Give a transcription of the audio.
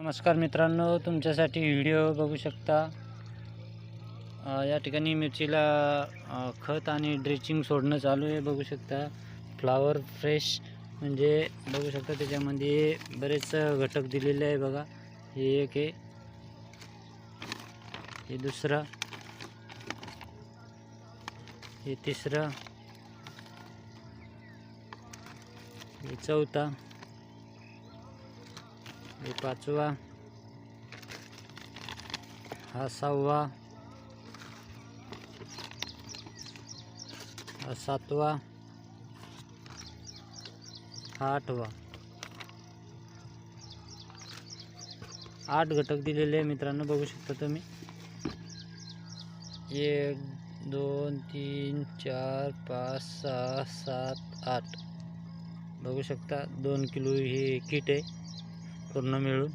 नमस्कार मित्रांनो, तुमच्यासाठी व्हिडिओ बघू शकता। या ठिकाणी मिरचीला खत आणि ड्रिचिंग सोडणं चालू आहे। बघू शकता फ्लावर फ्रेश म्हणजे बघू शकता त्याच्यामध्ये बरेच घटक दिलेले आहे बघा। हे एक आहे, हे दुसरा, हे तिसरा, हे चौथा, हे पाचवा, हा सहावा, हा सातवा, हा आठवा। 8 घटक दिलेले आहे मित्रांनो, बघू शकता तुम्ही। 1 2 3 4 5 6 7 8 बघू शकता। 2 किलो हे किट आहे पूर्ण मिळून।